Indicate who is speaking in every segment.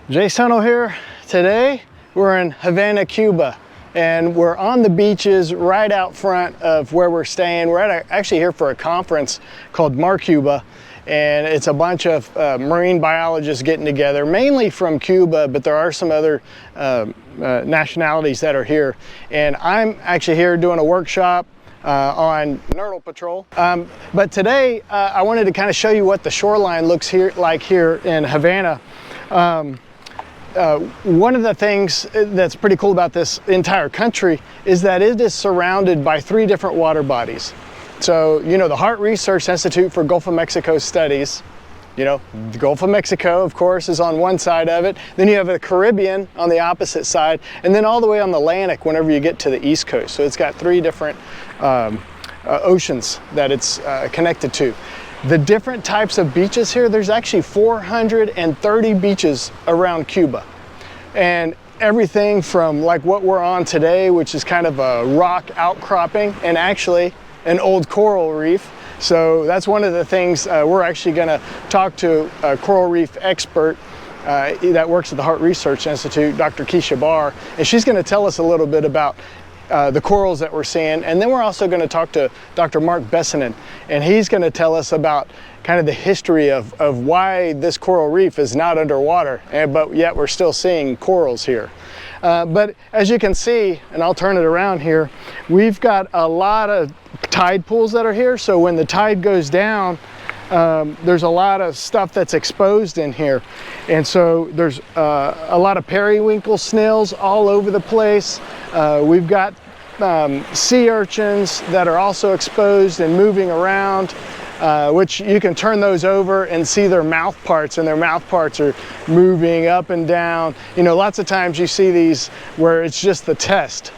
Speaker 1: Jace Tunnell here. Today we're in Havana, Cuba, and we're on the beaches right out front of where we're staying. We're actually here for a conference called Cuba, and it's a bunch of marine biologists getting together, mainly from Cuba, but there are some other nationalities that are here. And I'm actually here doing a workshop on nurdle patrol. But today I wanted to kind of show you what the shoreline looks like here in Havana. One of the things that's pretty cool about this entire country is that it is surrounded by 3 different water bodies. So, you know, the Harte Research Institute for Gulf of Mexico Studies, you know, the Gulf of Mexico, of course, is on one side of it. Then you have the Caribbean on the opposite side, and then all the way on the Atlantic whenever you get to the East Coast. So it's got 3 different oceans that it's connected to. The different types of beaches here, there's actually 430 beaches around Cuba. And everything from like what we're on today, which is kind of a rock outcropping and actually an old coral reef. So that's one of the things we're actually gonna talk to a coral reef expert that works at the Harte Research Institute, Dr. Keisha Barr, and she's gonna tell us a little bit about the corals that we're seeing. And then we're also going to talk to Dr. Mark Bessinen, and he's going to tell us about kind of the history of why this coral reef is not underwater, but yet we're still seeing corals here. But as you can see, and I'll turn it around here, we've got a lot of tide pools that are here. So when the tide goes down, there's a lot of stuff that's exposed in here. And so there's a lot of periwinkle snails all over the place. We've got sea urchins that are also exposed and moving around, which you can turn those over and see their mouth parts, and their mouth parts are moving up and down. You know, lots of times you see these where it's just the test,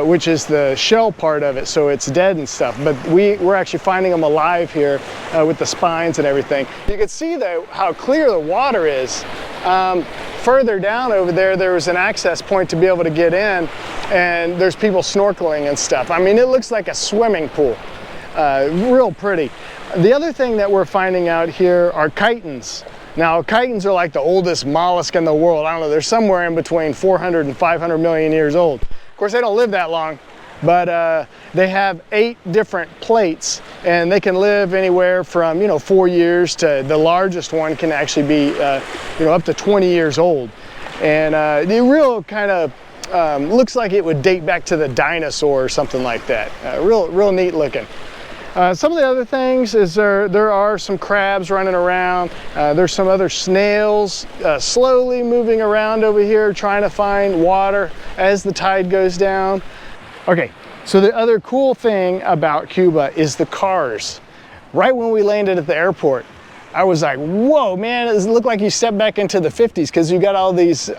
Speaker 1: which is the shell part of it, so it's dead and stuff. But we're actually finding them alive here with the spines and everything. You can see though how clear the water is. Further down over there, there was an access point to be able to get in, and there's people snorkeling and stuff. I mean, it looks like a swimming pool. Real pretty. The other thing that we're finding out here are chitons. Now, chitons are like the oldest mollusk in the world. I don't know, they're somewhere in between 400 and 500 million years old. Of course, they don't live that long, but they have 8 different plates, and they can live anywhere from, you know, 4 years to the largest one can actually be, you know, up to 20 years old. And the real kind of looks like it would date back to the dinosaur or something like that. Real neat looking. Some of the other things is there are some crabs running around. There's some other snails slowly moving around over here trying to find water as the tide goes down. Okay, so the other cool thing about Cuba is the cars. Right when we landed at the airport, I was like, whoa, man, it looked like you stepped back into the 50s because you got all these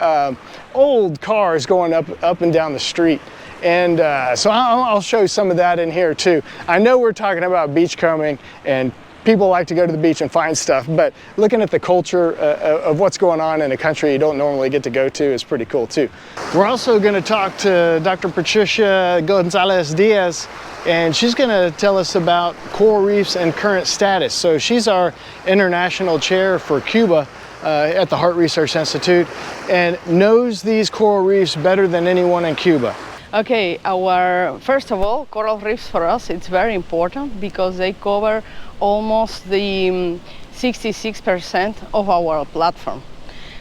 Speaker 1: old cars going up and down the street. And so I'll show you some of that in here too. I know we're talking about beachcombing, and people like to go to the beach and find stuff, but looking at the culture of what's going on in a country you don't normally get to go to is pretty cool too. We're also going to talk to Dr. Patricia Gonzalez Diaz, and she's going to tell us about coral reefs and current status. So she's our international chair for Cuba at the Harte Research Institute, and knows these coral reefs better than anyone in Cuba.
Speaker 2: Okay, first of all, coral reefs for us, it's very important because they cover almost the 66% of our platform.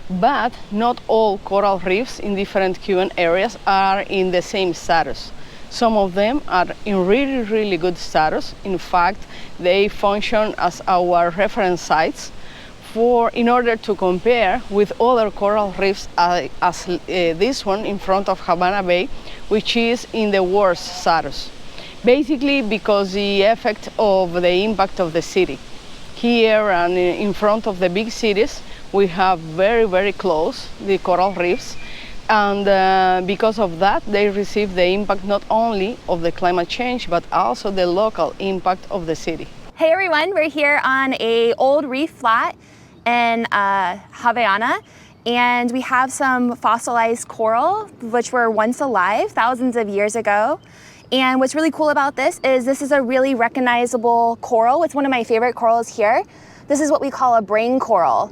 Speaker 2: But not all coral reefs in different Cuban areas are in the same status. Some of them are in really good status. In fact, they function as our reference sites in order to compare with other coral reefs as this one in front of Havana Bay, which is in the worst status. Basically because the effect of the impact of the city. Here and in front of the big cities, we have very close the coral reefs, and because of that, they receive the impact not only of the climate change, but also the local impact of the city.
Speaker 3: Hey everyone, we're here on an old reef flat in Havana, and we have some fossilized coral which were once alive thousands of years ago. And what's really cool about this is a really recognizable coral. It's one of my favorite corals here. This is what we call a brain coral.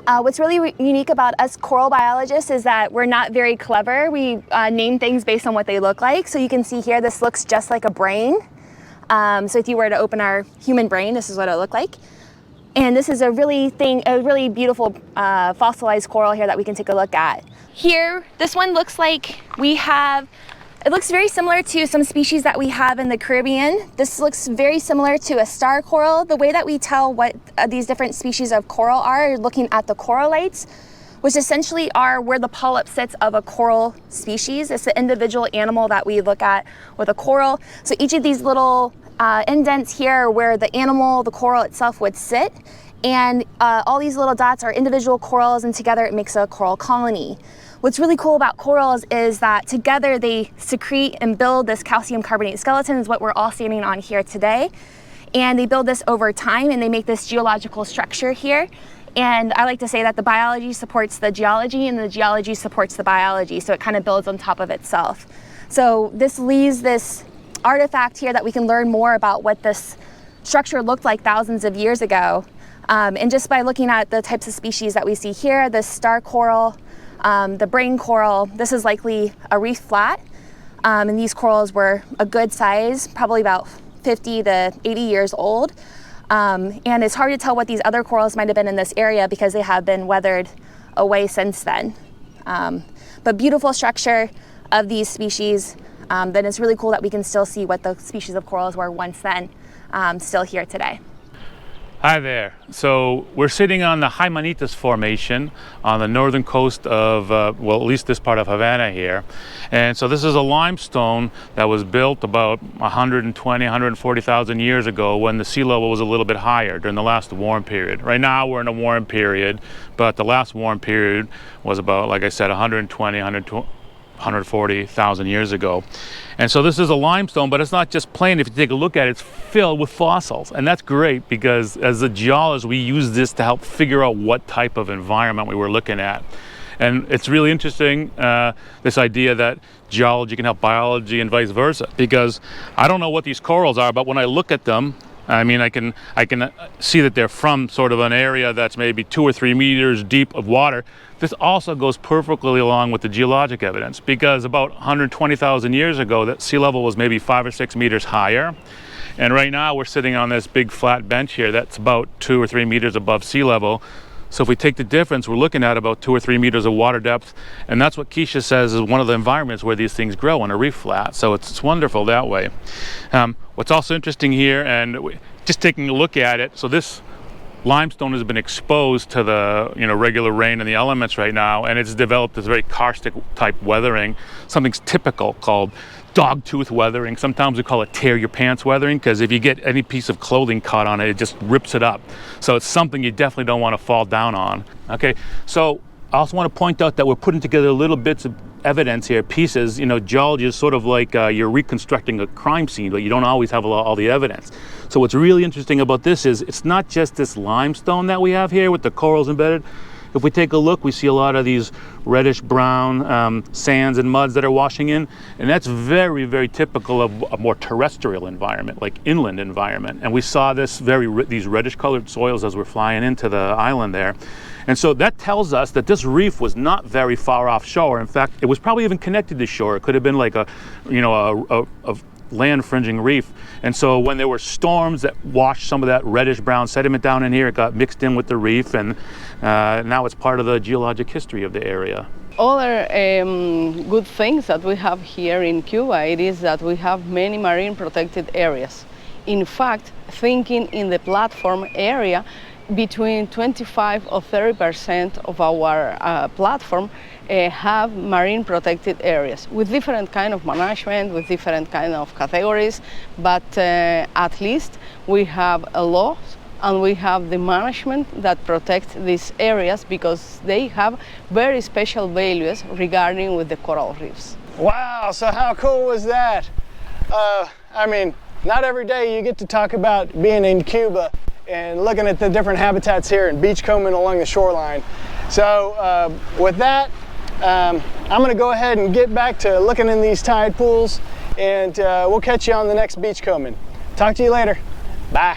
Speaker 3: What's really unique about us coral biologists is that we're not very clever. We name things based on what they look like. So you can see here, this looks just like a brain. So if you were to open our human brain, this is what it looked like. And this is a really beautiful fossilized coral here that we can take a look at. Here, this one looks like it looks very similar to some species that we have in the Caribbean. This looks very similar to a star coral. The way that we tell what these different species of coral are looking at the corallites, which essentially are where the polyp sits of a coral species. It's the individual animal that we look at with a coral. So each of these little indents here are where the animal, the coral itself would sit. And all these little dots are individual corals, and together it makes a coral colony. What's really cool about corals is that together they secrete and build this calcium carbonate skeleton, is what we're all standing on here today. And they build this over time, and they make this geological structure here. And I like to say that the biology supports the geology, and the geology supports the biology, so it kind of builds on top of itself. So this leaves this artifact here that we can learn more about what this structure looked like thousands of years ago. And just by looking at the types of species that we see here, the star coral, the brain coral, this is likely a reef flat. And these corals were a good size, probably about 50 to 80 years old. And it's hard to tell what these other corals might have been in this area because they have been weathered away since then. But beautiful structure of these species. Then it's really cool that we can still see what the species of corals were once then, still here today.
Speaker 4: Hi there. So we're sitting on the Jaimanitas Formation on the northern coast of, well, at least this part of Havana here. And so this is a limestone that was built about 120, 140,000 years ago when the sea level was a little bit higher during the last warm period. Right now we're in a warm period, but the last warm period was about, like I said, 120, 140,000 years ago. And so this is a limestone, but it's not just plain. If you take a look at it, it's filled with fossils. And that's great because as a geologist, we use this to help figure out what type of environment we were looking at. And it's really interesting, this idea that geology can help biology and vice versa, because I don't know what these corals are, but when I look at them, I mean, I can see that they're from sort of an area that's maybe 2 or 3 meters deep of water. This also goes perfectly along with the geologic evidence, because about 120,000 years ago, that sea level was maybe 5 or 6 meters higher. And right now we're sitting on this big flat bench here that's about 2 or 3 meters above sea level. So if we take the difference, we're looking at about 2 or 3 meters of water depth. And that's what Keisha says is one of the environments where these things grow on a reef flat. So it's wonderful that way. What's also interesting here, and just taking a look at it, so this limestone has been exposed to the regular rain and the elements right now, and it's developed this very karstic type weathering. Something's typical called dogtooth weathering. Sometimes we call it tear your pants weathering, because if you get any piece of clothing caught on it, it just rips it up. So it's something you definitely don't want to fall down on. Okay, so I also want to point out that we're putting together little bits of evidence here, pieces. Geology is sort of like you're reconstructing a crime scene, but you don't always have all the evidence. So what's really interesting about this is it's not just this limestone that we have here with the corals embedded. If we take a look, we see a lot of these reddish brown sands and muds that are washing in, and that's very, very typical of a more terrestrial environment, like inland environment. And we saw this these reddish colored soils as we're flying into the island there. And so that tells us that this reef was not very far offshore. In fact, it was probably even connected to shore. It could have been like a land fringing reef. And so when there were storms that washed some of that reddish brown sediment down in here, it got mixed in with the reef, and now it's part of the geologic history of the area.
Speaker 2: Other good things that we have here in Cuba, it is that we have many marine protected areas. In fact, thinking in the platform area, between 25 or 30% of our platform have marine protected areas with different kind of management, with different kind of categories, but at least we have a law and we have the management that protect these areas because they have very special values regarding with the coral reefs.
Speaker 1: Wow, so how cool was that? I mean, not every day you get to talk about being in Cuba and looking at the different habitats here and beachcombing along the shoreline. So with that, I'm going to go ahead and get back to looking in these tide pools, and we'll catch you on the next beachcombing. Talk to you later. Bye.